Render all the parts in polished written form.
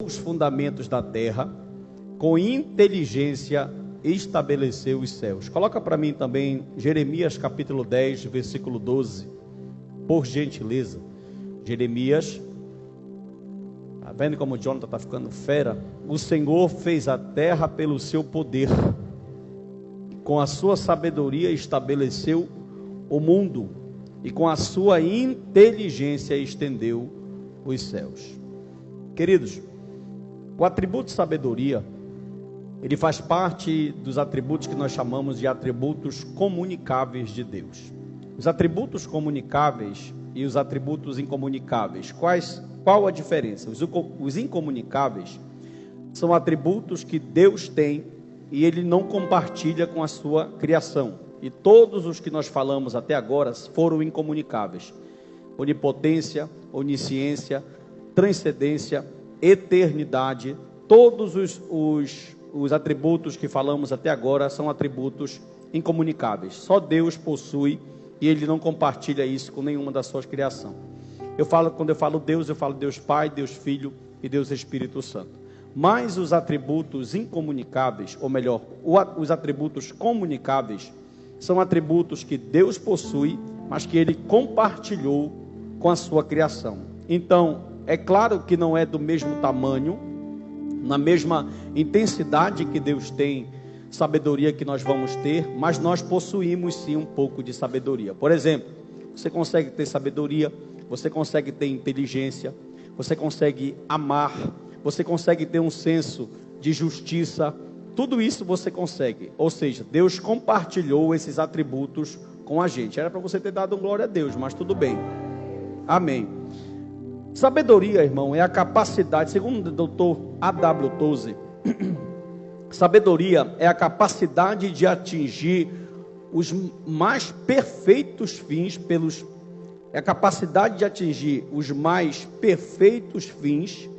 os fundamentos da terra, com inteligência estabeleceu os céus. Coloca para mim também Jeremias capítulo 10, versículo 12, por gentileza. Jeremias, tá vendo como o Jonathan está ficando fera? O Senhor fez a terra pelo seu poder, com a sua sabedoria estabeleceu o mundo, e com a sua inteligência estendeu os céus. Queridos, o atributo sabedoria, ele faz parte dos atributos que nós chamamos de atributos comunicáveis de Deus. Os atributos comunicáveis e os atributos incomunicáveis, qual a diferença? Os incomunicáveis são atributos que Deus tem e Ele não compartilha com a sua criação. E todos os que nós falamos até agora foram incomunicáveis. Onipotência, onisciência, transcendência, eternidade, todos os atributos que falamos até agora são atributos incomunicáveis. Só Deus possui e Ele não compartilha isso com nenhuma das suas criações. Quando eu falo Deus, eu falo Deus Pai, Deus Filho e Deus Espírito Santo. Mas os atributos incomunicáveis, ou melhor, os atributos comunicáveis, são atributos que Deus possui, mas que Ele compartilhou com a sua criação. Então, é claro que não é do mesmo tamanho, na mesma intensidade que Deus tem, sabedoria que nós vamos ter, mas nós possuímos sim um pouco de sabedoria. Por exemplo, você consegue ter sabedoria, você consegue ter inteligência, você consegue amar, você consegue ter um senso de justiça, tudo isso você consegue. Ou seja, Deus compartilhou esses atributos com a gente. Era para você ter dado glória a Deus, mas tudo bem. Amém. Sabedoria, irmão, é a capacidade, segundo o doutor A.W. Tozer, sabedoria é a capacidade de atingir os mais perfeitos fins é a capacidade de atingir os mais perfeitos fins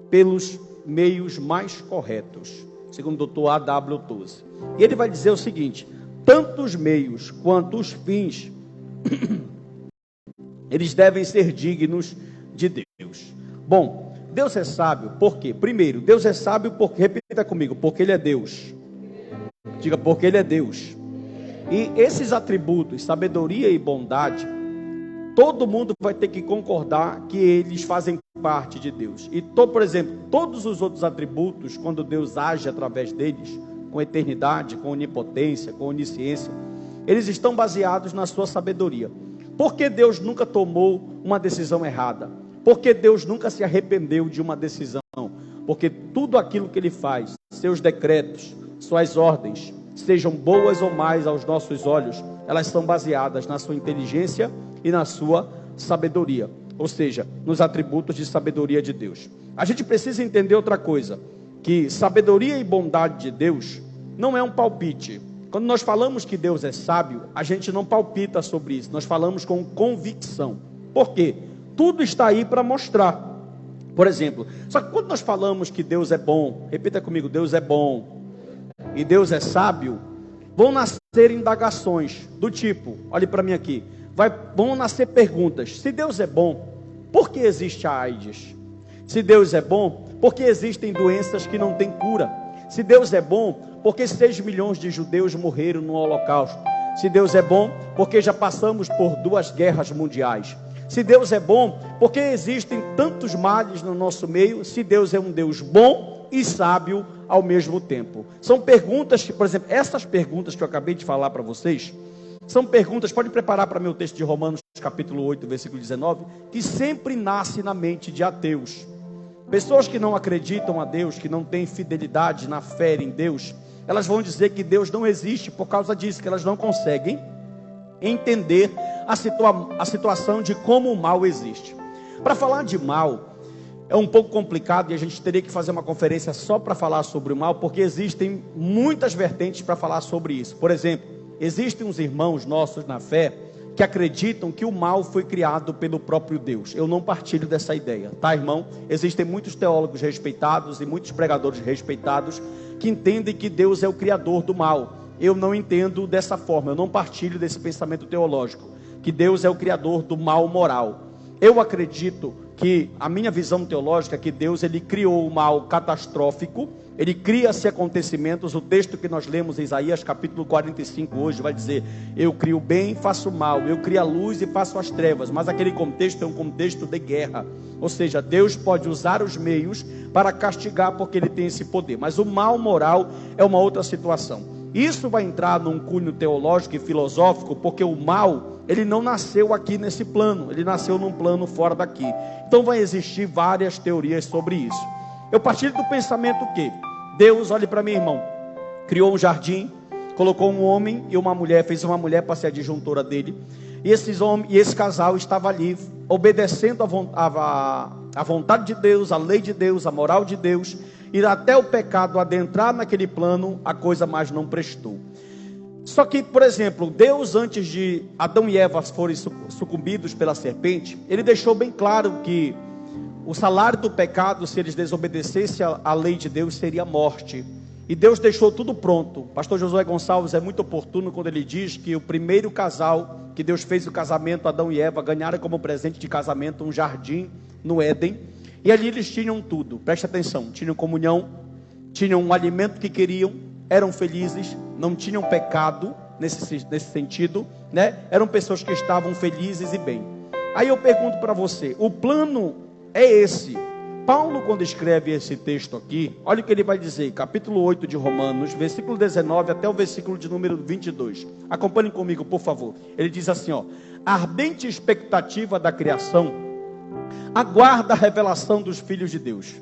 pelos meios mais corretos, segundo o doutor A.W. Tozer. E ele vai dizer o seguinte: tanto os meios quanto os fins, eles devem ser dignos de Deus. Bom, Deus é sábio, por quê? Primeiro, Deus é sábio porque, repita comigo, porque Ele é Deus. Diga, porque Ele é Deus. E esses atributos, sabedoria e bondade, todo mundo vai ter que concordar que eles fazem parte de Deus. E, por exemplo, todos os outros atributos, quando Deus age através deles, com eternidade, com onipotência, com onisciência, eles estão baseados na sua sabedoria. Porque Deus nunca tomou uma decisão errada? Porque Deus nunca se arrependeu de uma decisão? Porque tudo aquilo que Ele faz, seus decretos, suas ordens, sejam boas ou mais aos nossos olhos, elas são baseadas na sua inteligência e na sua sabedoria, ou seja, nos atributos de sabedoria de Deus. A gente precisa entender outra coisa, que sabedoria e bondade de Deus não é um palpite. Quando nós falamos que Deus é sábio, a gente não palpita sobre isso, nós falamos com convicção. Por quê? Tudo está aí para mostrar. Por exemplo, só que quando nós falamos que Deus é bom, repita comigo, Deus é bom e Deus é sábio, vão nascer indagações do tipo, olhe para mim aqui, vão nascer perguntas. Se Deus é bom, por que existe a AIDS? Se Deus é bom, por que existem doenças que não têm cura? Se Deus é bom, por que 6 milhões de judeus morreram no Holocausto? Se Deus é bom, por que já passamos por 2 guerras mundiais? Se Deus é bom, por que existem tantos males no nosso meio? Se Deus é um Deus bom e sábio ao mesmo tempo. São perguntas que, por exemplo, essas perguntas que eu acabei de falar para vocês, são perguntas, pode preparar para mim o texto de Romanos capítulo 8, versículo 19, que sempre nasce na mente de ateus. Pessoas que não acreditam a Deus, que não têm fidelidade na fé em Deus, elas vão dizer que Deus não existe por causa disso, que elas não conseguem entender a situação de como o mal existe. Para falar de mal, é um pouco complicado e a gente teria que fazer uma conferência só para falar sobre o mal, porque existem muitas vertentes para falar sobre isso. Por exemplo, existem uns irmãos nossos na fé que acreditam que o mal foi criado pelo próprio Deus. Eu não partilho dessa ideia, tá, irmão? Existem muitos teólogos respeitados e muitos pregadores respeitados que entendem que Deus é o criador do mal. Eu não entendo dessa forma, eu não partilho desse pensamento teológico, que Deus é o criador do mal moral. Eu acredito que a minha visão teológica é que Deus, ele criou o mal catastrófico, ele cria esses acontecimentos. O texto que nós lemos em Isaías capítulo 45 hoje vai dizer: eu crio o bem e faço o mal, eu crio a luz e faço as trevas. Mas aquele contexto é um contexto de guerra, ou seja, Deus pode usar os meios para castigar, porque ele tem esse poder. Mas o mal moral é uma outra situação. Isso vai entrar num cunho teológico e filosófico, porque o mal, ele não nasceu aqui nesse plano, ele nasceu num plano fora daqui. Então vai existir várias teorias sobre isso. Eu partilho do pensamento que Deus, olhe para mim, irmão, criou um jardim, colocou um homem e uma mulher, fez uma mulher para ser a disjuntora dele, e esse casal estava ali, obedecendo a vontade de Deus, a lei de Deus, a moral de Deus, e até o pecado adentrar naquele plano, a coisa mais não prestou. Só que, por exemplo, Deus, antes de Adão e Eva forem sucumbidos pela serpente, ele deixou bem claro que o salário do pecado, se eles desobedecessem à lei de Deus, seria morte. E Deus deixou tudo pronto. Pastor Josué Gonçalves é muito oportuno quando ele diz que o primeiro casal, que Deus fez o casamento, Adão e Eva, ganharam como presente de casamento um jardim no Éden. E ali eles tinham tudo, preste atenção, tinham comunhão, tinham um alimento que queriam, eram felizes, não tinham pecado nesse sentido, né? Eram pessoas que estavam felizes e bem. Aí eu pergunto para você, o plano é esse. Paulo, quando escreve esse texto aqui, olha o que ele vai dizer, capítulo 8 de Romanos, versículo 19 até o versículo de número 22. Acompanhem comigo, por favor. Ele diz assim, ó: a ardente expectativa da criação aguarda a revelação dos filhos de Deus.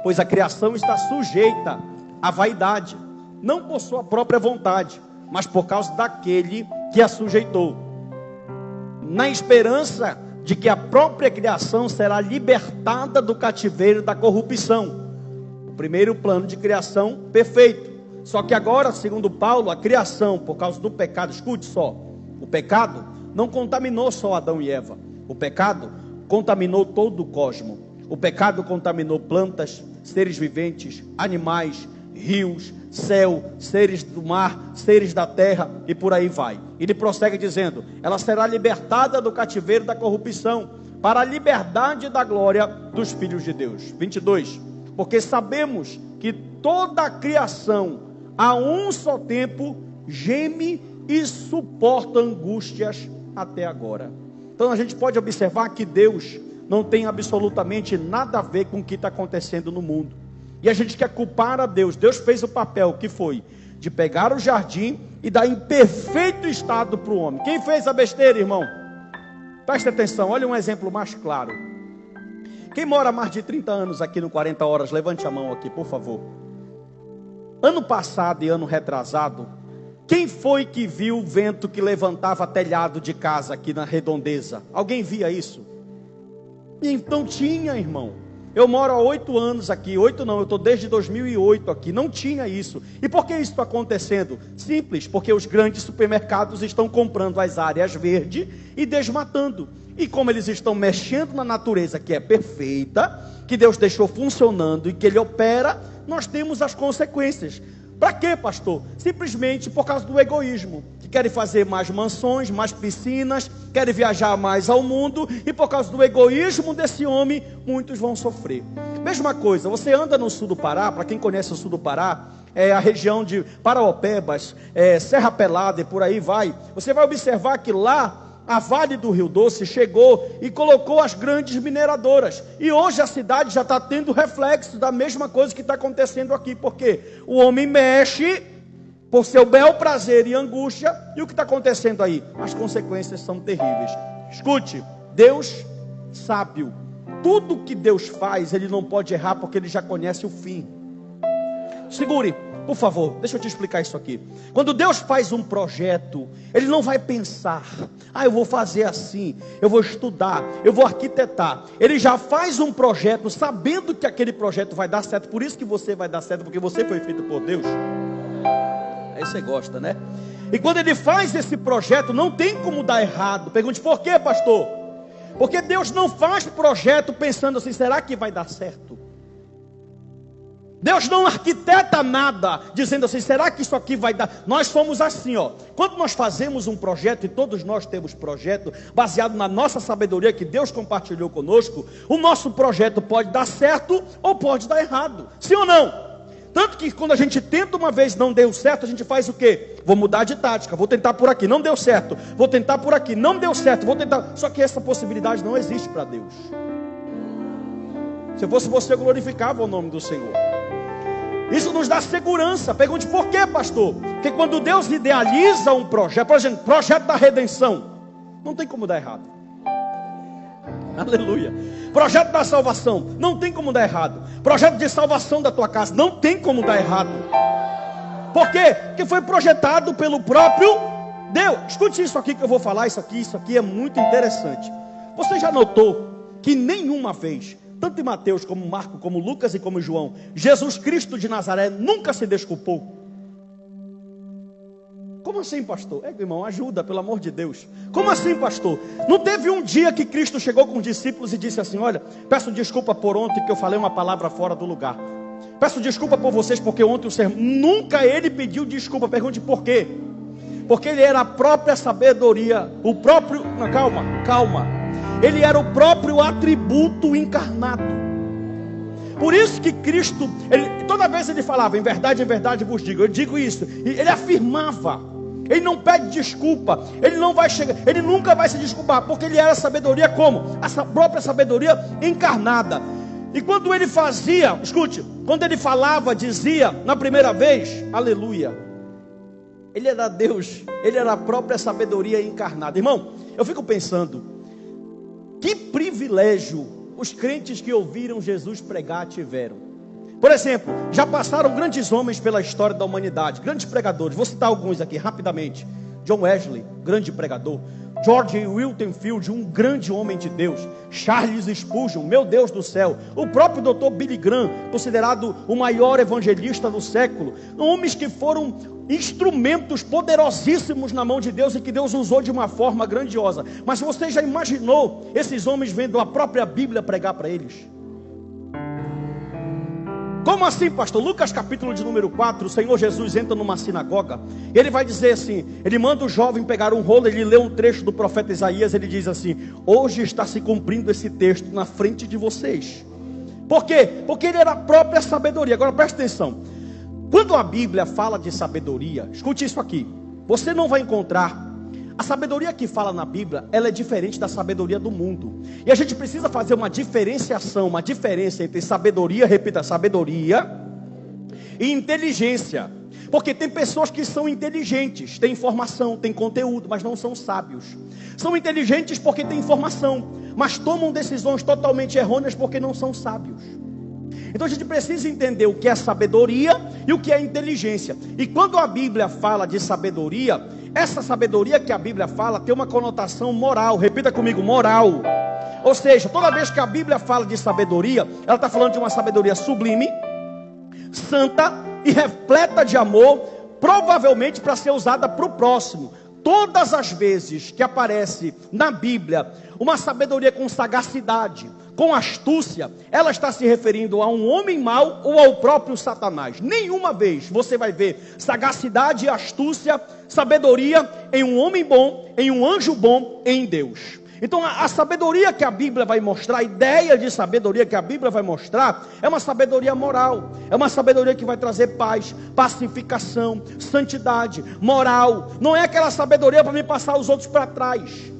Pois a criação está sujeita à vaidade, não por sua própria vontade, mas por causa daquele que a sujeitou, na esperança de que a própria criação será libertada do cativeiro da corrupção. O primeiro plano de criação perfeito. Só que agora, segundo Paulo, a criação, por causa do pecado, escute só, o pecado não contaminou só Adão e Eva. O pecado contaminou todo o cosmos. O pecado contaminou plantas, seres viventes, animais, rios, céu, seres do mar, seres da terra e por aí vai. Ele prossegue dizendo: ela será libertada do cativeiro da corrupção para a liberdade da glória dos filhos de Deus. 22. Porque sabemos que toda a criação a um só tempo geme e suporta angústias até agora. Então a gente pode observar que Deus não tem absolutamente nada a ver com o que está acontecendo no mundo. E a gente quer culpar a Deus. Deus fez o papel que foi de pegar o jardim e dar em perfeito estado para o homem. Quem fez a besteira, irmão? Preste atenção, olha um exemplo mais claro. Quem mora há mais de 30 anos aqui no 40 Horas, levante a mão aqui, por favor. Ano passado e ano retrasado, quem foi que viu o vento que levantava telhado de casa aqui na redondeza? Alguém via isso? Então tinha, irmão. Eu moro há 8 anos aqui, 8 não, eu estou desde 2008 aqui, não tinha isso. E por que isso está acontecendo? Simples, porque os grandes supermercados estão comprando as áreas verdes e desmatando. E como eles estão mexendo na natureza que é perfeita, que Deus deixou funcionando e que Ele opera, nós temos as consequências. Para quê, pastor? Simplesmente por causa do egoísmo, que querem fazer mais mansões, mais piscinas, querem viajar mais ao mundo, e por causa do egoísmo desse homem, muitos vão sofrer. Mesma coisa, você anda no sul do Pará, para quem conhece o sul do Pará, é a região de Paraopebas, Serra Pelada e por aí vai, você vai observar que lá, a Vale do Rio Doce chegou e colocou as grandes mineradoras. E hoje a cidade já está tendo reflexo da mesma coisa que está acontecendo aqui. Porque o homem mexe por seu bel prazer e angústia. E o que está acontecendo aí? As consequências são terríveis. Escute, Deus sábio. Tudo que Deus faz, Ele não pode errar porque Ele já conhece o fim. Segure. Por favor, deixa eu te explicar isso aqui. Quando Deus faz um projeto, Ele não vai pensar: eu vou fazer assim, eu vou estudar, eu vou arquitetar. Ele já faz um projeto sabendo que aquele projeto vai dar certo. Por isso que você vai dar certo, porque você foi feito por Deus. Aí você gosta, né? E quando Ele faz esse projeto, não tem como dar errado. Pergunte: por quê, pastor? Porque Deus não faz projeto pensando assim: será que vai dar certo? Deus não arquiteta nada, dizendo assim, será que isso aqui vai dar? Nós somos assim, ó. Quando nós fazemos um projeto, e todos nós temos projeto, baseado na nossa sabedoria que Deus compartilhou conosco, o nosso projeto pode dar certo ou pode dar errado. Sim ou não? Tanto que quando a gente tenta uma vez, não deu certo, a gente faz o quê? Vou mudar de tática, vou tentar por aqui, não deu certo. Vou tentar por aqui, não deu certo, vou tentar. Só que essa possibilidade não existe para Deus. Se fosse você, eu glorificava o nome do Senhor. Isso nos dá segurança. Pergunte por quê, pastor? Porque quando Deus idealiza um projeto, por exemplo, projeto da redenção, não tem como dar errado. Aleluia. Projeto da salvação, não tem como dar errado. Projeto de salvação da tua casa, não tem como dar errado. Por quê? Porque foi projetado pelo próprio Deus. Escute isso aqui que eu vou falar, isso aqui é muito interessante. Você já notou que nenhuma vez, tanto em Mateus, como Marcos, como Lucas e como João, Jesus Cristo de Nazaré nunca se desculpou? Como assim, pastor? Irmão, ajuda, pelo amor de Deus. Como assim, pastor? Não teve um dia que Cristo chegou com os discípulos e disse assim, olha, peço desculpa por ontem que eu falei uma palavra fora do lugar. Peço desculpa por vocês porque ontem o sermão... Nunca ele pediu desculpa. Pergunte por quê? Porque ele era a própria sabedoria, o próprio... Não, calma. Ele era o próprio atributo encarnado. Por isso que Cristo, toda vez ele falava, em verdade vos digo, eu digo isso. E ele afirmava, ele não pede desculpa, ele não vai chegar, ele nunca vai se desculpar, porque ele era a sabedoria como? A própria sabedoria encarnada. E quando ele fazia, escute, quando ele falava, dizia, na primeira vez, aleluia, ele era Deus, ele era a própria sabedoria encarnada. Irmão, eu fico pensando, que privilégio os crentes que ouviram Jesus pregar tiveram. Por exemplo, já passaram grandes homens pela história da humanidade, grandes pregadores. Vou citar alguns aqui rapidamente. John Wesley, grande pregador. George Whitefield, um grande homem de Deus. Charles Spurgeon, meu Deus do céu. O próprio Dr. Billy Graham, considerado o maior evangelista do século. Homens que foram instrumentos poderosíssimos na mão de Deus e que Deus usou de uma forma grandiosa. Mas você já imaginou esses homens vendo a própria Bíblia pregar para eles? Como assim, pastor? Lucas capítulo de número 4, o Senhor Jesus entra numa sinagoga, e ele vai dizer assim, ele manda o jovem pegar um rolo, ele lê um trecho do profeta Isaías, ele diz assim, hoje está se cumprindo esse texto na frente de vocês. Por quê? Porque ele era a própria sabedoria. Agora preste atenção, quando a Bíblia fala de sabedoria, escute isso aqui, você não vai encontrar, a sabedoria que fala na Bíblia, ela é diferente da sabedoria do mundo. E a gente precisa fazer uma diferenciação, uma diferença entre sabedoria, repita, sabedoria e inteligência. Porque tem pessoas que são inteligentes, têm informação, têm conteúdo, mas não são sábios. São inteligentes porque têm informação, mas tomam decisões totalmente errôneas porque não são sábios. Então a gente precisa entender o que é sabedoria e o que é inteligência. E quando a Bíblia fala de sabedoria, essa sabedoria que a Bíblia fala tem uma conotação moral. Repita comigo, moral. Ou seja, toda vez que a Bíblia fala de sabedoria, ela está falando de uma sabedoria sublime, santa e repleta de amor, provavelmente para ser usada para o próximo. Todas as vezes que aparece na Bíblia uma sabedoria com sagacidade, com astúcia, ela está se referindo a um homem mau ou ao próprio Satanás. Nenhuma vez você vai ver sagacidade e astúcia, sabedoria em um homem bom, em um anjo bom, em Deus. Então a sabedoria que a Bíblia vai mostrar, a ideia de sabedoria que a Bíblia vai mostrar, é uma sabedoria moral, é uma sabedoria que vai trazer paz, pacificação, santidade, moral. Não é aquela sabedoria para me passar os outros para trás.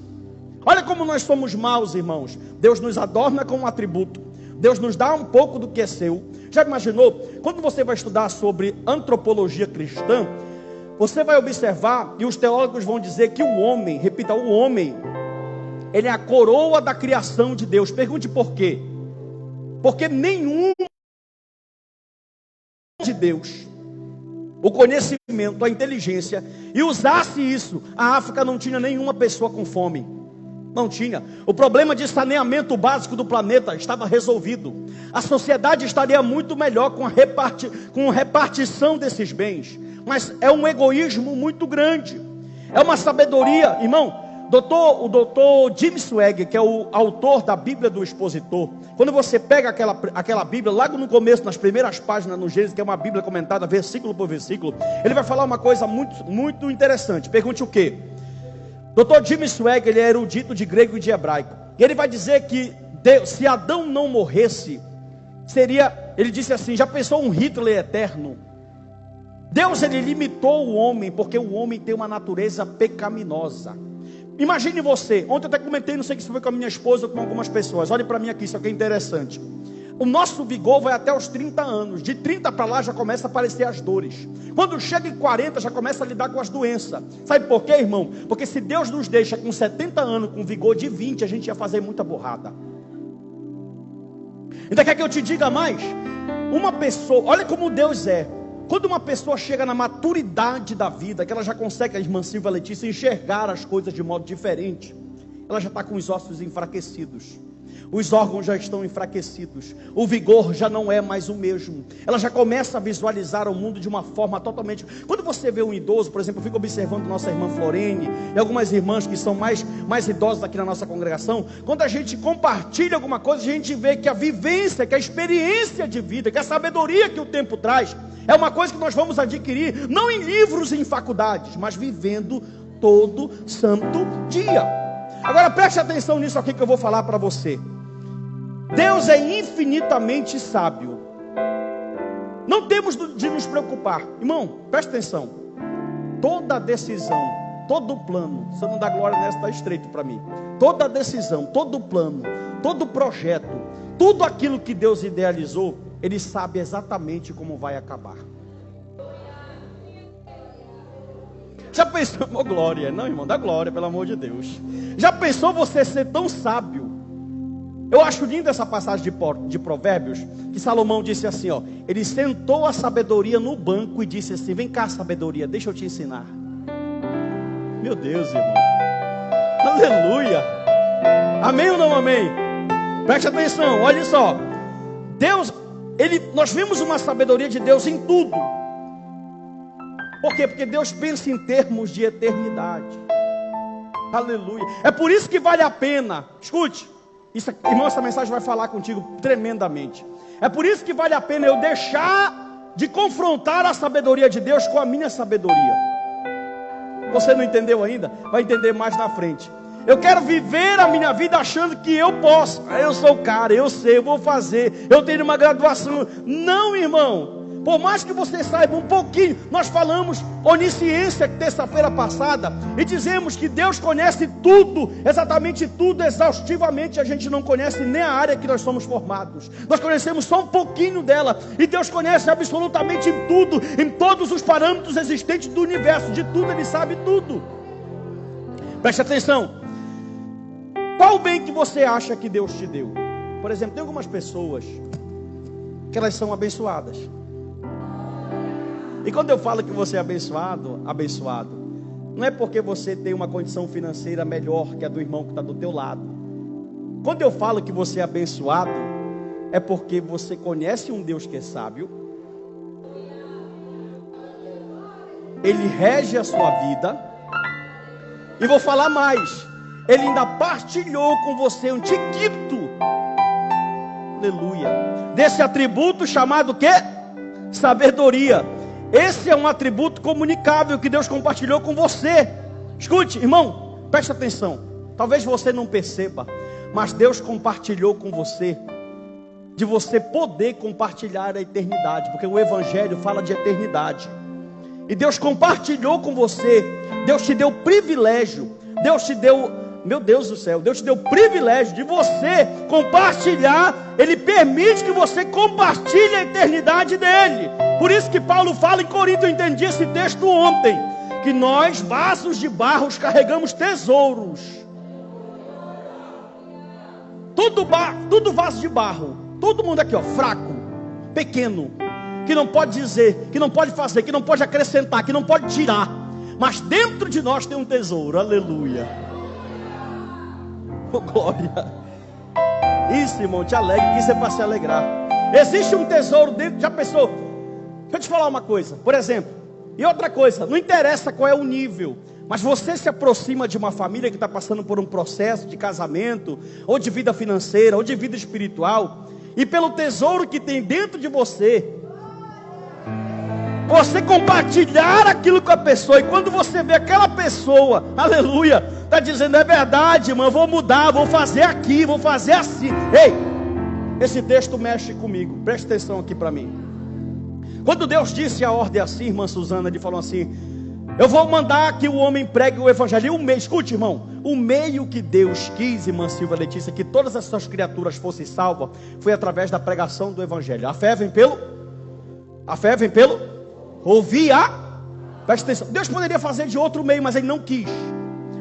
Olha como nós somos maus, irmãos. Deus nos adorna com um atributo, Deus nos dá um pouco do que é seu. Já imaginou? Quando você vai estudar sobre antropologia cristã, você vai observar, e os teólogos vão dizer que o homem, repita, o homem, ele é a coroa da criação de Deus. Pergunte por quê? Porque nenhum de Deus, o conhecimento, a inteligência, e usasse isso, a África não tinha nenhuma pessoa com fome. Não tinha. O problema de saneamento básico do planeta estava resolvido. A sociedade estaria muito melhor com a repartição desses bens. Mas é um egoísmo muito grande. É uma sabedoria, irmão, O doutor Jim Swagger, que é o autor da Bíblia do Expositor, quando você pega aquela Bíblia, logo no começo, nas primeiras páginas no Gênesis, que é uma Bíblia comentada versículo por versículo, ele vai falar uma coisa muito, muito interessante. Pergunte o quê? Dr. Jim Swagger, ele é erudito de grego e de hebraico, e ele vai dizer que Deus, se Adão não morresse, ele disse assim, já pensou um Hitler eterno? Deus, ele limitou o homem, porque o homem tem uma natureza pecaminosa. Imagine você, ontem eu até comentei, não sei se foi com a minha esposa ou com algumas pessoas, olhe para mim aqui, isso aqui é interessante. O nosso vigor vai até os 30 anos, de 30 para lá já começa a aparecer as dores. Quando chega em 40 já começa a lidar com as doenças. Sabe por quê, irmão? Porque se Deus nos deixa com 70 anos, com vigor de 20, a gente ia fazer muita burrada. Então quer que eu te diga mais? Uma pessoa, olha como Deus é. Quando uma pessoa chega na maturidade da vida, que ela já consegue, a irmã Silvia Letícia, enxergar as coisas de modo diferente, ela já está com os ossos enfraquecidos, os órgãos já estão enfraquecidos, o vigor já não é mais o mesmo, ela já começa a visualizar o mundo de uma forma totalmente. Quando você vê um idoso, por exemplo, eu fico observando nossa irmã Florene e algumas irmãs que são mais idosas aqui na nossa congregação, quando a gente compartilha alguma coisa, a gente vê que a vivência, que a experiência de vida, que a sabedoria que o tempo traz, é uma coisa que nós vamos adquirir, não em livros e em faculdades, mas vivendo todo santo dia. Agora preste atenção nisso aqui que eu vou falar para você. Deus é infinitamente sábio. Não temos de nos preocupar. Irmão, preste atenção. Toda decisão, todo plano, se eu não dar glória nessa, está estreito para mim. Toda decisão, todo plano, todo projeto, tudo aquilo que Deus idealizou, Ele sabe exatamente como vai acabar. Já pensou, oh, glória, não irmão, dá glória, pelo amor de Deus. Já pensou você ser tão sábio? Eu acho lindo essa passagem de Provérbios, que Salomão disse assim, ó, ele sentou a sabedoria no banco e disse assim, vem cá sabedoria, deixa eu te ensinar. Meu Deus, irmão, aleluia, amém ou não amém? Preste atenção, olha só, Deus, nós vimos uma sabedoria de Deus em tudo. Por quê? Porque Deus pensa em termos de eternidade. Aleluia. É por isso que vale a pena, escute, irmão, essa mensagem vai falar contigo tremendamente. É por isso que vale a pena eu deixar de confrontar a sabedoria de Deus com a minha sabedoria. Você não entendeu ainda? Vai entender mais na frente. Eu quero viver a minha vida achando que eu posso. Eu sou o cara, eu sei, eu vou fazer, eu tenho uma graduação. Não, irmão. Por mais que você saiba um pouquinho, nós falamos onisciência terça-feira passada e dizemos que Deus conhece tudo, exatamente tudo, exaustivamente. A gente não conhece nem a área que nós somos formados. Nós conhecemos só um pouquinho dela e Deus conhece absolutamente tudo, em todos os parâmetros existentes do universo. De tudo Ele sabe tudo. Preste atenção. Qual bem que você acha que Deus te deu? Por exemplo, tem algumas pessoas que elas são abençoadas. E quando eu falo que você é abençoado, não é porque você tem uma condição financeira melhor que a do irmão que está do teu lado. Quando eu falo que você é abençoado, é porque você conhece um Deus que é sábio. Ele rege a sua vida. E vou falar mais, Ele ainda partilhou com você um tiquito, aleluia, desse atributo chamado que? Sabedoria. Esse é um atributo comunicável que Deus compartilhou com você. Escute, irmão, preste atenção. Talvez você não perceba, mas Deus compartilhou com você, de você poder compartilhar a eternidade, porque o Evangelho fala de eternidade. E Deus compartilhou com você. Deus te deu privilégio. Deus te deu, meu Deus do céu, Deus te deu o privilégio de você compartilhar. Ele permite que você compartilhe a eternidade dele. Por isso que Paulo fala em Corinto, eu entendi esse texto ontem, que nós, vasos de barro, carregamos tesouros. Tudo vaso de barro. Todo mundo aqui, ó, fraco, pequeno, que não pode dizer, que não pode fazer, que não pode acrescentar, que não pode tirar. Mas dentro de nós tem um tesouro, aleluia. Oh, glória. Isso, irmão, te alegra, isso é para se alegrar. Existe um tesouro dentro, já pensou? Deixa eu te falar uma coisa, por exemplo, e outra coisa, não interessa qual é o nível, Mas você se aproxima de uma família que está passando por um processo de casamento, ou de vida financeira, ou de vida espiritual, e pelo tesouro que tem dentro de você, você compartilhar aquilo com a pessoa, e quando você vê aquela pessoa, aleluia, está dizendo, é verdade, irmão, eu vou mudar, vou fazer aqui, vou fazer assim. Ei, esse texto mexe comigo, preste atenção aqui para mim. Quando Deus disse a ordem assim, irmã Suzana, ele falou assim, eu vou mandar que o homem pregue o evangelho. Escute, irmão, o meio que Deus quis, irmã Silvia Letícia, que todas as suas criaturas fossem salvas, foi através da pregação do evangelho. A fé vem pelo ouvir presta atenção. Deus poderia fazer de outro meio, mas ele não quis.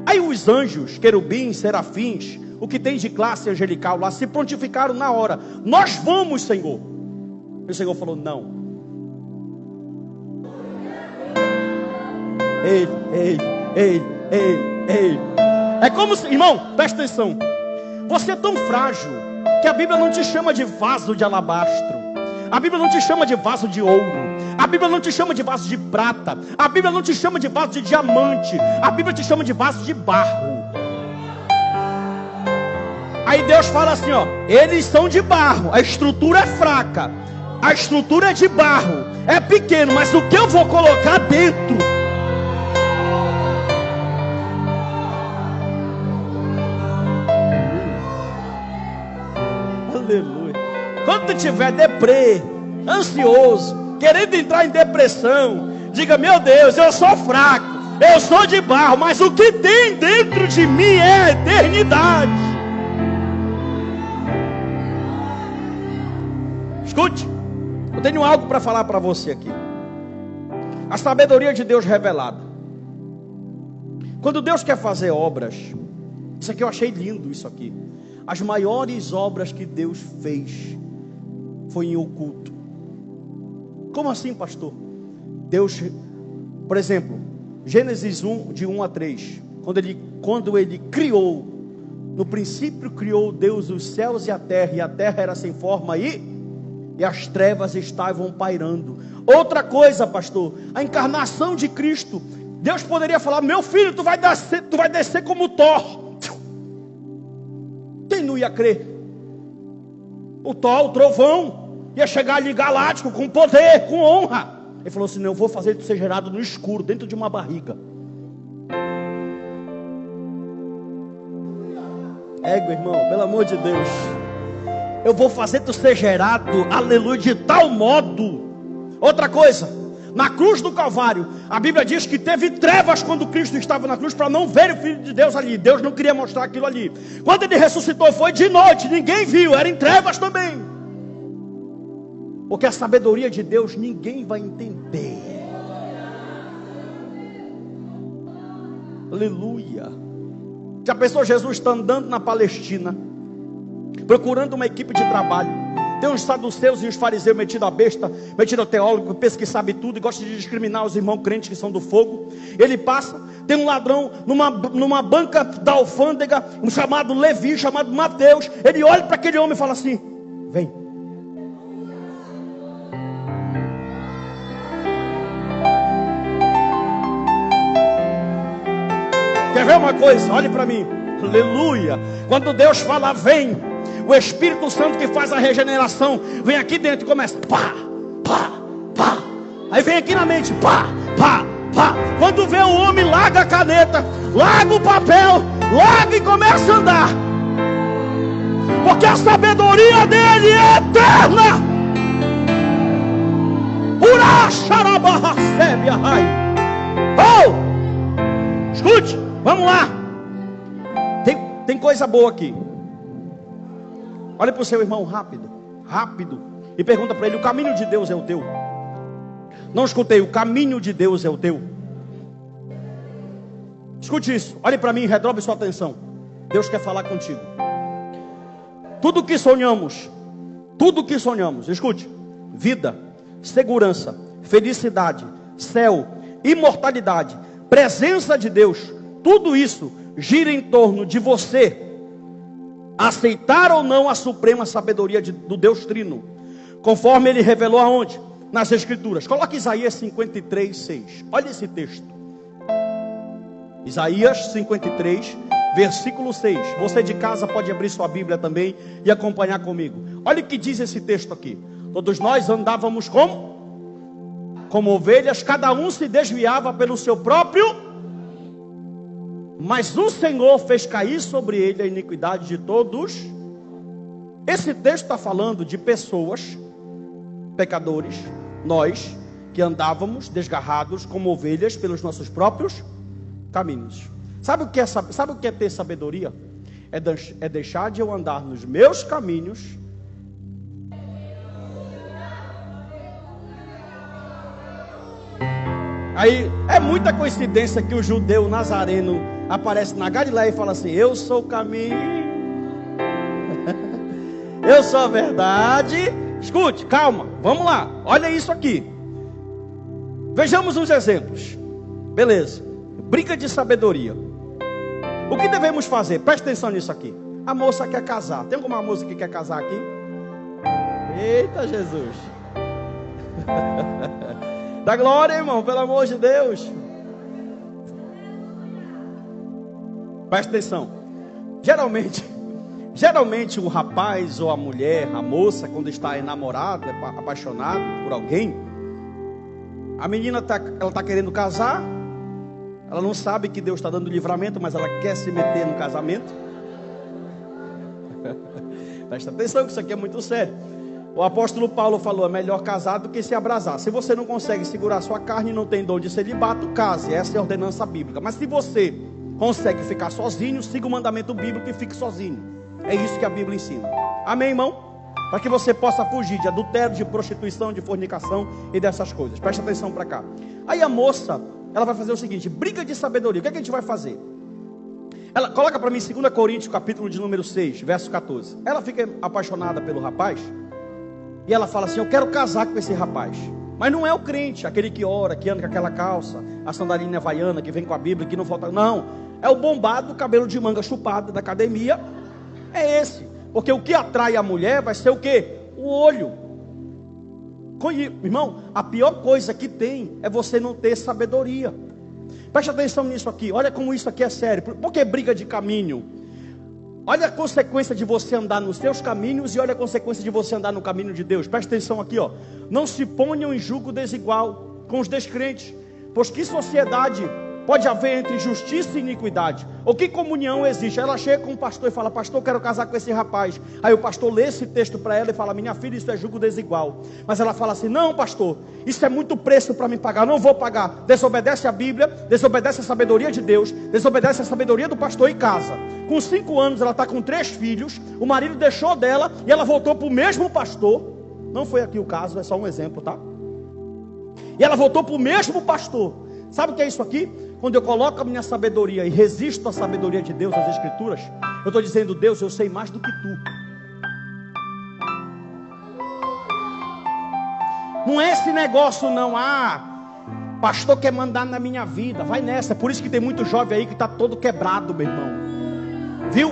Aí os anjos, querubins, serafins, o que tem de classe angelical lá, se prontificaram na hora. Nós vamos, Senhor. E o Senhor falou, não. Ei. É como se, irmão, presta atenção. Você é tão frágil que a Bíblia não te chama de vaso de alabastro. A Bíblia não te chama de vaso de ouro. A Bíblia não te chama de vaso de prata. A Bíblia não te chama de vaso de diamante. A Bíblia te chama de vaso de barro. Aí Deus fala assim, ó, eles são de barro, a estrutura é fraca, a estrutura é de barro, é pequeno, mas o que eu vou colocar dentro? Aleluia. Quando tu tiver deprê, ansioso, querendo entrar em depressão, diga, meu Deus, eu sou fraco, eu sou de barro, mas o que tem dentro de mim é a eternidade. Escute, eu tenho algo para falar para você aqui. A sabedoria de Deus revelada. Quando Deus quer fazer obras, isso aqui eu achei lindo, isso aqui. As maiores obras que Deus fez foi em oculto. Como assim, pastor? Deus, por exemplo, Gênesis 1, de 1 a 3, quando ele criou, no princípio criou Deus os céus e a terra era sem forma e as trevas estavam pairando. Outra coisa, pastor, a encarnação de Cristo. Deus poderia falar, meu filho, tu vai descer como Thor. Quem não ia crer? O Thor, o trovão, ia chegar ali galáctico, com poder, com honra. Ele falou assim, não, eu vou fazer tu ser gerado no escuro, dentro de uma barriga. Ego, irmão, pelo amor de Deus. Eu vou fazer tu ser gerado, aleluia, de tal modo. Outra coisa, na cruz do Calvário, a Bíblia diz que teve trevas quando Cristo estava na cruz, para não ver o Filho de Deus ali. Deus não queria mostrar aquilo ali. Quando ele ressuscitou foi de noite, ninguém viu, era em trevas também. Porque a sabedoria de Deus ninguém vai entender. Aleluia. Já pensou, Jesus está andando na Palestina, procurando uma equipe de trabalho. Tem uns saduceus e uns fariseus metidos a besta, metidos a teólogo, que pensa que sabe tudo e gosta de discriminar os irmãos crentes que são do fogo. Ele passa, tem um ladrão numa banca da alfândega, um chamado Levi, chamado Mateus. Ele olha para aquele homem e fala assim, vem. Quer ver uma coisa? Olhe para mim. Aleluia. Quando Deus fala vem, o Espírito Santo que faz a regeneração vem aqui dentro e começa pá, pá, pá. Aí vem aqui na mente pá, pá, pá. Quando vê o homem, larga a caneta, larga o papel, larga e começa a andar. Porque a sabedoria dele é eterna. Oh! Escute, vamos lá. Tem coisa boa aqui. Olha para o seu irmão rápido, e pergunta para ele, o caminho de Deus é o teu? Não escutei, o caminho de Deus é o teu? Escute isso, olhe para mim, redobre sua atenção. Deus quer falar contigo. Tudo que sonhamos, escute, vida, segurança, felicidade, céu, imortalidade, presença de Deus, tudo isso gira em torno de você aceitar ou não a suprema sabedoria do Deus Trino, conforme ele revelou aonde? Nas Escrituras. Coloque Isaías 53:6. Olha esse texto. Isaías 53, versículo 6. Você de casa pode abrir sua Bíblia também e acompanhar comigo. Olha o que diz esse texto aqui. Todos nós andávamos como ovelhas, cada um se desviava pelo seu próprio, mas o Senhor fez cair sobre ele a iniquidade de todos. Esse texto está falando de pessoas, pecadores, nós que andávamos desgarrados como ovelhas pelos nossos próprios caminhos. Sabe o que é ter sabedoria? É deixar de eu andar nos meus caminhos. Aí é muita coincidência que o judeu nazareno aparece na Galileia e fala assim: eu sou o caminho, eu sou a verdade. Escute, calma, vamos lá, olha isso aqui. Vejamos uns exemplos. Beleza, briga de sabedoria. O que devemos fazer? Preste atenção nisso aqui. A moça quer casar. Tem alguma moça que quer casar aqui? Eita Jesus. Dá glória, irmão, pelo amor de Deus. Preste atenção. Geralmente o rapaz ou a mulher, a moça, quando está enamorada, apaixonado por alguém, a menina ela está querendo casar. Ela não sabe que Deus está dando livramento, mas ela quer se meter no casamento. Presta atenção que isso aqui é muito sério. O apóstolo Paulo falou: é melhor casar do que se abrasar. Se você não consegue segurar sua carne e não tem dom de celibato, case. Essa é a ordenança bíblica. Mas se você consegue ficar sozinho, siga o mandamento bíblico e fique sozinho. É isso que a Bíblia ensina. Amém, irmão? Para que você possa fugir de adultério, de prostituição, de fornicação e dessas coisas. Presta atenção para cá. Aí a moça, ela vai fazer o seguinte: briga de sabedoria. O que é que a gente vai fazer? Ela coloca para mim 2 Coríntios, capítulo de número 6, verso 14. Ela fica apaixonada pelo rapaz e ela fala assim: eu quero casar com esse rapaz. Mas não é o crente, aquele que ora, que anda com aquela calça, a sandalinha havaiana, que vem com a Bíblia, que não falta. Não, é o bombado, cabelo de manga chupado da academia. É esse. Porque o que atrai a mulher vai ser o quê? O olho. Irmão, a pior coisa que tem é você não ter sabedoria. Preste atenção nisso aqui. Olha como isso aqui é sério. Por que briga de caminho? Olha a consequência de você andar nos seus caminhos e olha a consequência de você andar no caminho de Deus. Preste atenção aqui, ó. Não se ponham em julgo desigual com os descrentes, pois que sociedade pode haver entre justiça e iniquidade? Ou que comunhão existe? Ela chega com o pastor e fala: pastor, eu quero casar com esse rapaz. Aí o pastor lê esse texto para ela e fala: minha filha, isso é julgo desigual. Mas ela fala assim: não, pastor, isso é muito preço para me pagar, não vou pagar. Desobedece a Bíblia, desobedece a sabedoria de Deus, desobedece a sabedoria do pastor e casa. Com 5 anos ela está com 3 filhos, o marido deixou dela e ela voltou para o mesmo pastor. Não foi aqui o caso, é só um exemplo, tá? E ela voltou para o mesmo pastor. Sabe o que é isso aqui? Quando eu coloco a minha sabedoria e resisto à sabedoria de Deus, às Escrituras, eu estou dizendo: Deus, eu sei mais do que tu. Não é esse negócio não: pastor quer mandar na minha vida, vai nessa. Por isso que tem muito jovem aí que está todo quebrado, meu irmão. Viu?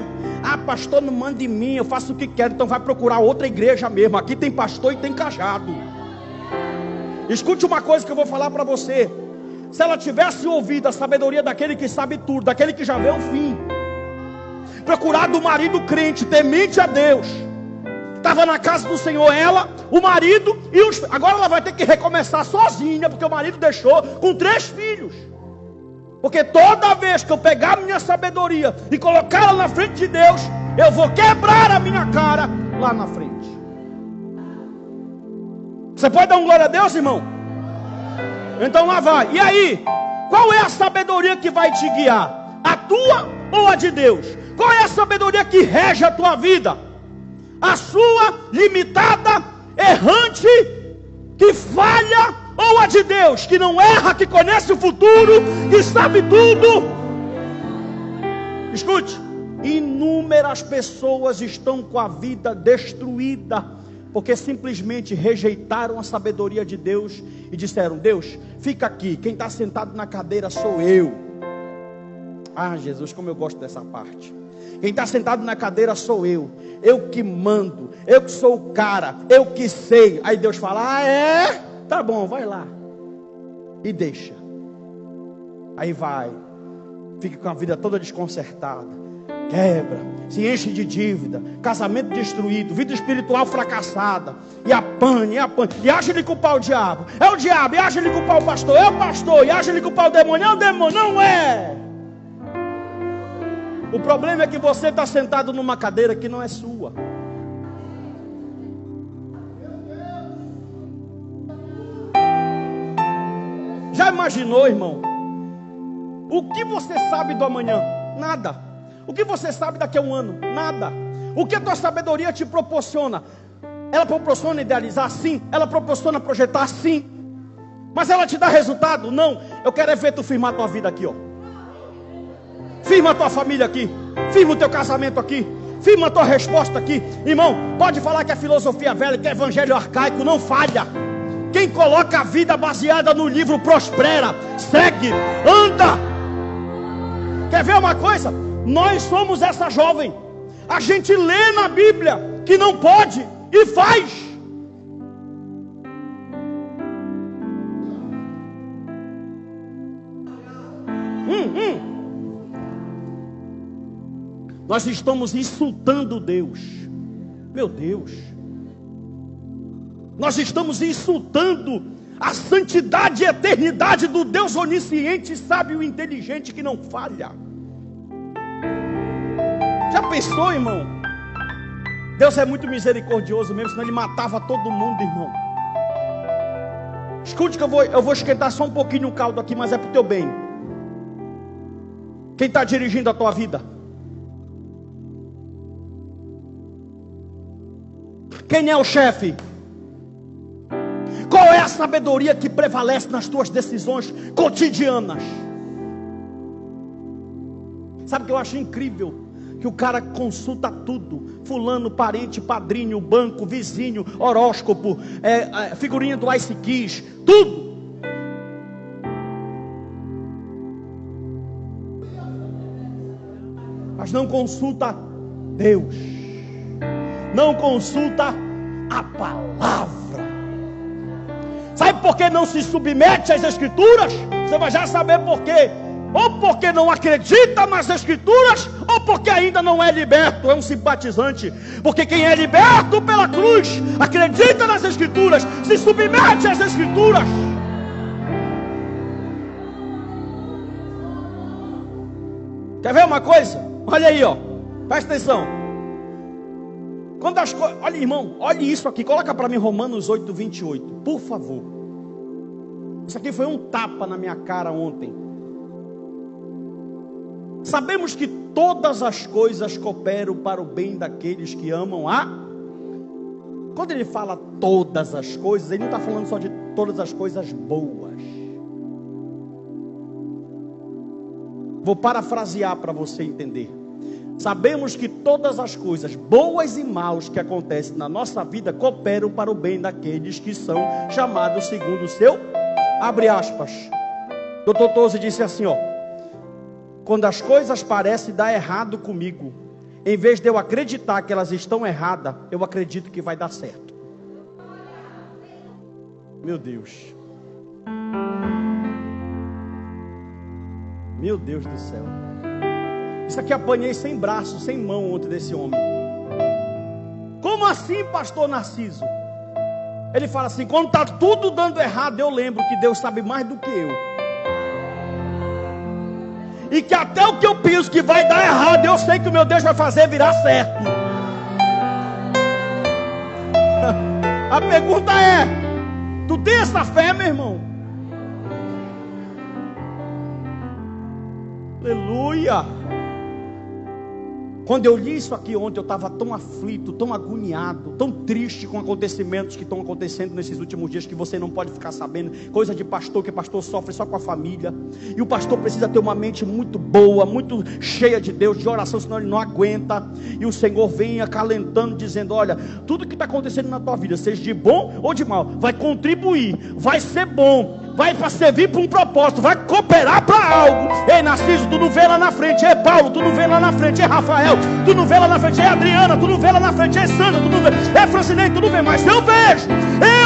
Pastor não manda em mim, eu faço o que quero. Então vai procurar outra igreja mesmo. Aqui tem pastor e tem cajado. Escute uma coisa que eu vou falar para você. Se ela tivesse ouvido a sabedoria daquele que sabe tudo, daquele que já vê o fim, procurado o marido crente, temente a Deus, estava na casa do Senhor, ela, o marido e os... Agora ela vai ter que recomeçar sozinha, porque o marido deixou com 3 filhos. Porque toda vez que eu pegar a minha sabedoria e colocar ela na frente de Deus, eu vou quebrar a minha cara lá na frente. Você pode dar um glória a Deus, irmão? Então lá vai. E aí, qual é a sabedoria que vai te guiar? A tua ou a de Deus? Qual é a sabedoria que rege a tua vida? A sua limitada, errante, que falha, ou a de Deus, que não erra, que conhece o futuro, que sabe tudo? Escute, inúmeras pessoas estão com a vida destruída porque simplesmente rejeitaram a sabedoria de Deus e disseram: Deus, fica aqui, quem está sentado na cadeira sou eu. Jesus, como eu gosto dessa parte. Quem está sentado na cadeira sou eu que mando, eu que sou o cara, eu que sei. Aí Deus fala: é? Tá bom, vai lá. E deixa. Aí vai. fica com a vida toda desconcertada, quebra, se enche de dívida, casamento destruído, vida espiritual fracassada, e apanha, e acha ele culpar o diabo, e acha ele culpar o pastor, é o pastor, e acha ele culpar o demônio, é o demônio, não é. O problema é que você está sentado numa cadeira que não é sua. Já imaginou, irmão? O que você sabe do amanhã? Nada. O que você sabe daqui a um ano? Nada. O que a tua sabedoria te proporciona? Ela proporciona idealizar? Sim. Ela proporciona projetar? Sim. Mas ela te dá resultado? Não. Eu quero é ver tu firmar a tua vida aqui, ó. Firma a tua família aqui. Firma o teu casamento aqui. Firma a tua resposta aqui. Irmão, pode falar que é filosofia velha, que é evangelho arcaico, não falha. Quem coloca a vida baseada no livro prospera, segue, anda. Quer ver uma coisa? Nós somos essa jovem. A gente lê na Bíblia que não pode e faz. Nós estamos insultando Deus. Meu Deus. Nós estamos insultando a santidade e eternidade do Deus onisciente, sábio e inteligente que não falha. Já pensou, irmão? Deus é muito misericordioso mesmo, senão ele matava todo mundo, irmão. Escute que eu vou esquentar só um pouquinho o caldo aqui, mas é para o teu bem. Quem está dirigindo a tua vida? Quem é o chefe? Qual é a sabedoria que prevalece nas tuas decisões cotidianas? Sabe o que eu acho incrível? Que o cara consulta tudo. Fulano, parente, padrinho, banco, vizinho, horóscopo, figurinha do Ice Kiss, tudo. Mas não consulta Deus. Não consulta a palavra. Sabe por que não se submete às Escrituras? Você vai já saber por quê. Ou porque não acredita nas Escrituras, ou porque ainda não é liberto, é um simpatizante. Porque quem é liberto pela cruz, acredita nas Escrituras, se submete às Escrituras. Quer ver uma coisa? Olha aí, ó. Presta atenção. Quando as coisas... Olha, irmão, olha isso aqui. Coloca para mim Romanos 8, 28. Por favor. Isso aqui foi um tapa na minha cara ontem. Sabemos que todas as coisas cooperam para o bem daqueles que amam a... Quando ele fala todas as coisas, ele não está falando só de todas as coisas boas. Vou parafrasear para você entender. Sabemos que todas as coisas boas e maus que acontecem na nossa vida cooperam para o bem daqueles que são chamados segundo o seu, abre aspas. Dr. Toze disse assim, ó: quando as coisas parecem dar errado comigo, em vez de eu acreditar que elas estão erradas, eu acredito que vai dar certo. Meu Deus. Meu Deus do céu. Isso aqui apanhei sem braço, sem mão ontem desse homem. Como assim, pastor Narciso? Ele fala assim: quando está tudo dando errado, eu lembro que Deus sabe mais do que eu. E que até o que eu penso que vai dar errado, eu sei que o meu Deus vai fazer virar certo. A pergunta é: tu tem essa fé, meu irmão? Aleluia. Quando eu li isso aqui ontem, eu estava tão aflito, tão agoniado, tão triste com acontecimentos que estão acontecendo nesses últimos dias, que você não pode ficar sabendo. Coisa de pastor, que pastor sofre só com a família. E o pastor precisa ter uma mente muito boa, muito cheia de Deus, de oração, senão ele não aguenta. E o Senhor vem acalentando, dizendo: olha, tudo que está acontecendo na tua vida, seja de bom ou de mal, vai contribuir, vai ser bom, vai para servir para um propósito, vai cooperar para algo. Ei, Narciso, tu não vê lá na frente. Ei, Paulo, tu não vê lá na frente. Ei, Rafael, tu não vê lá na frente. Ei, Adriana, tu não vê lá na frente. Ei, Sandra, tu não vê. Ei, Francinei, tu não vê. Mas eu vejo.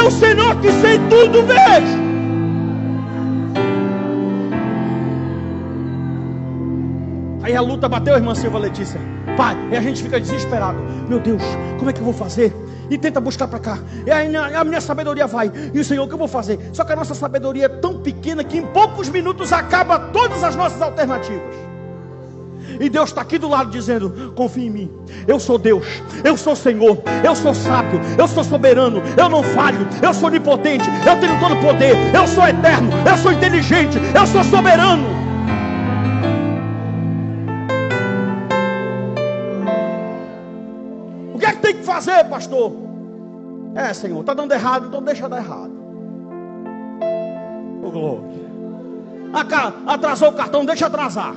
Eu, Senhor, que sei tudo, vejo. Aí a luta bateu, irmã Silva Letícia. Pai, e a gente fica desesperado. Meu Deus, como é que eu vou fazer? E tenta buscar para cá. E aí a minha sabedoria vai. E o Senhor, o que eu vou fazer? Só que a nossa sabedoria é tão pequena que em poucos minutos acaba todas as nossas alternativas. E Deus está aqui do lado dizendo: confia em mim, eu sou Deus, eu sou Senhor, eu sou sábio, eu sou soberano, eu não falho, eu sou onipotente, eu tenho todo o poder, eu sou eterno, eu sou inteligente, eu sou soberano. O que é que tem que fazer, pastor? Senhor, está dando errado, então deixa dar errado. Oh, glória. Atrasou o cartão, deixa atrasar.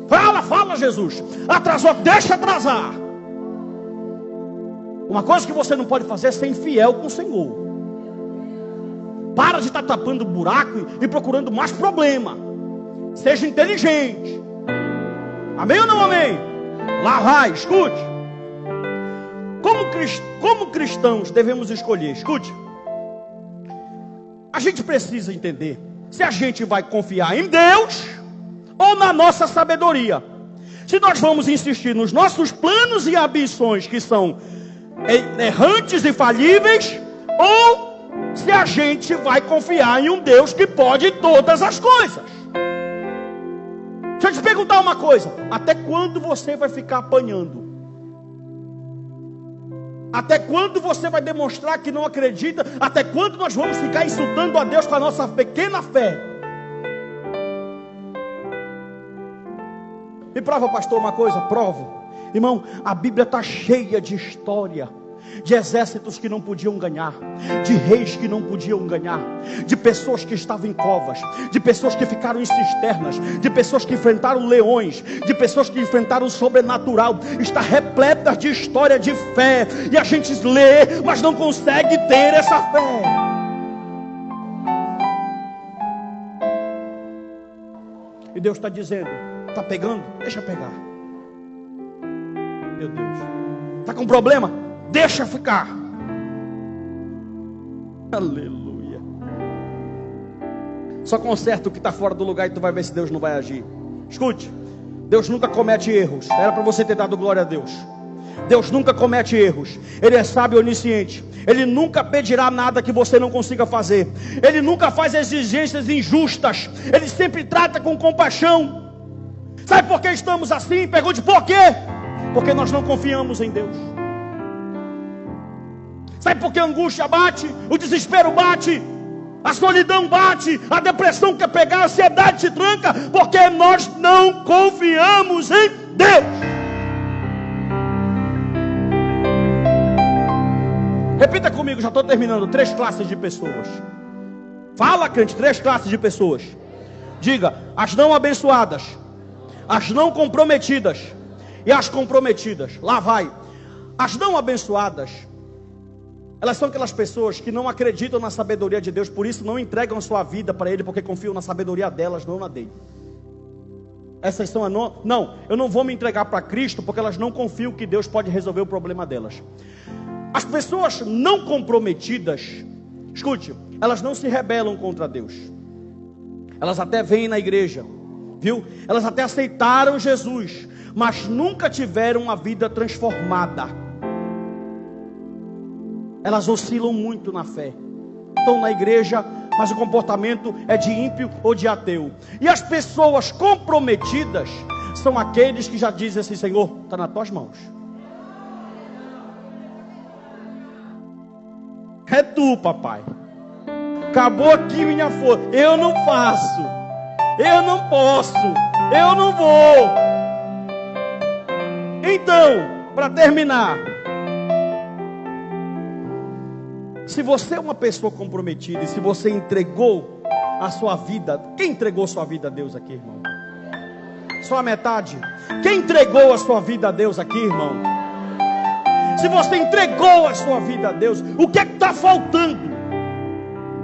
Fala, Jesus. Atrasou, deixa atrasar. Uma coisa que você não pode fazer é ser infiel com o Senhor. Para de estar tapando buraco e procurando mais problema. Seja inteligente. Amém ou não amém? Lá vai, escute. Como cristãos devemos escolher? Escute. A gente precisa entender se a gente vai confiar em Deus ou na nossa sabedoria. Se nós vamos insistir nos nossos planos e ambições que são errantes e falíveis, ou se a gente vai confiar em um Deus que pode todas as coisas. Deixa eu te perguntar uma coisa: até quando você vai ficar apanhando? Até quando você vai demonstrar que não acredita? Até quando nós vamos ficar insultando a Deus com a nossa pequena fé? Me prova, pastor, uma coisa. Provo. Irmão, a Bíblia está cheia de história, de exércitos que não podiam ganhar, de reis que não podiam ganhar, de pessoas que estavam em covas, de pessoas que ficaram em cisternas, de pessoas que enfrentaram leões, de pessoas que enfrentaram o sobrenatural. Está repleta de história de fé, e a gente lê, mas não consegue ter essa fé. E Deus está dizendo: está pegando? Deixa pegar. Meu Deus. Está com problema? Deixa ficar. Aleluia. Só conserta o que está fora do lugar e tu vai ver se Deus não vai agir. Escute. Deus nunca comete erros. Era para você ter dado glória a Deus. Deus nunca comete erros. Ele é sábio e onisciente. Ele nunca pedirá nada que você não consiga fazer. Ele nunca faz exigências injustas. Ele sempre trata com compaixão. Sabe por que estamos assim? Pergunte por quê? Porque nós não confiamos em Deus. Sabe por que a angústia bate? O desespero bate? A solidão bate? A depressão quer pegar? A ansiedade te tranca? Porque nós não confiamos em Deus. Repita comigo, já estou terminando. 3 classes de pessoas. Fala, crente, 3 classes de pessoas. Diga: as não abençoadas, as não comprometidas e as comprometidas. Lá vai. As não abençoadas, elas são aquelas pessoas que não acreditam na sabedoria de Deus, por isso não entregam a sua vida para Ele, porque confiam na sabedoria delas, não na dele. Essas são não, eu não vou me entregar para Cristo, porque elas não confiam que Deus pode resolver o problema delas. As pessoas não comprometidas, escute, elas não se rebelam contra Deus. Elas até vêm na igreja, viu? Elas até aceitaram Jesus, mas nunca tiveram uma vida transformada. Elas oscilam muito na fé. Estão na igreja, mas o comportamento é de ímpio ou de ateu. E as pessoas comprometidas são aqueles que já dizem assim: Senhor, está nas tuas mãos. É tu, papai. Acabou aqui minha força. Eu não faço. Eu não posso. Eu não vou. Então, para terminar, se você é uma pessoa comprometida e se você entregou a sua vida, quem entregou sua vida a Deus aqui, irmão? Só a metade. Quem entregou a sua vida a Deus aqui, irmão? Se você entregou a sua vida a Deus, o que é que está faltando?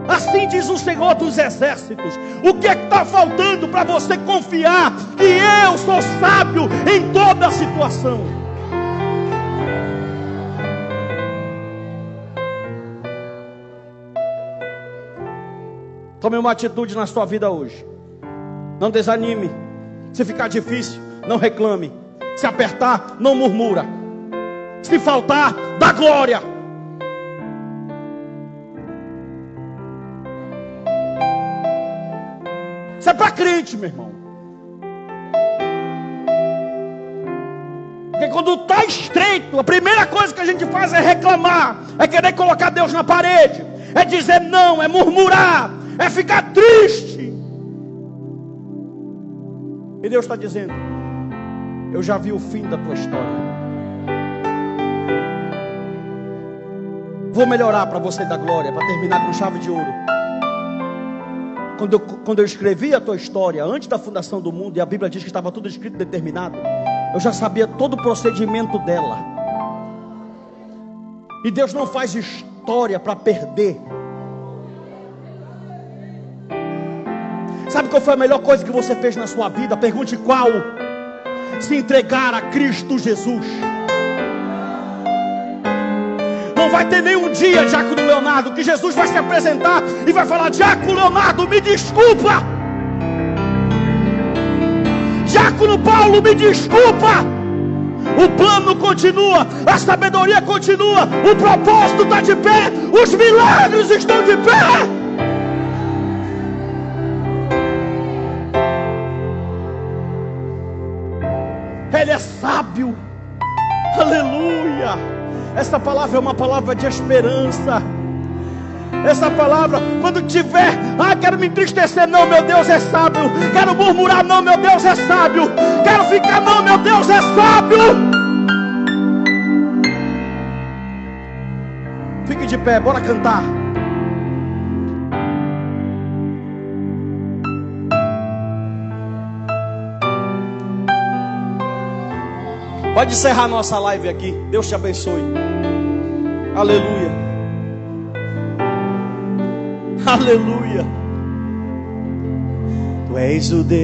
Assim diz o Senhor dos Exércitos. O que é que está faltando para você confiar que eu sou sábio em toda a situação? Tome uma atitude na sua vida hoje. Não desanime. Se ficar difícil, não reclame. Se apertar, não murmura. Se faltar, dá glória. Isso é para crente, meu irmão. Porque quando está estreito, a primeira coisa que a gente faz é reclamar, é querer colocar Deus na parede, é dizer não, é murmurar, é ficar triste. E Deus está dizendo: eu já vi o fim da tua história. Vou melhorar para você dar glória, para terminar com chave de ouro. Quando eu escrevi a tua história antes da fundação do mundo, e a Bíblia diz que estava tudo escrito e determinado, eu já sabia todo o procedimento dela. E Deus não faz história para perder. Sabe qual foi a melhor coisa que você fez na sua vida? Pergunte qual. Se entregar a Cristo Jesus. Não vai ter nenhum dia, Diácono Leonardo, que Jesus vai se apresentar e vai falar: Diácono Leonardo, me desculpa. Diácono Paulo, me desculpa. O plano continua, a sabedoria continua, o propósito está de pé, os milagres estão de pé. Ele é sábio. Aleluia. Essa palavra é uma palavra de esperança. Essa palavra, quando tiver, quero me entristecer, não, meu Deus é sábio. Quero murmurar, não, meu Deus é sábio. Quero ficar, não, meu Deus é sábio. Fique de pé, bora cantar. Pode encerrar nossa live aqui. Deus te abençoe. Aleluia. Aleluia. Tu és o Deus.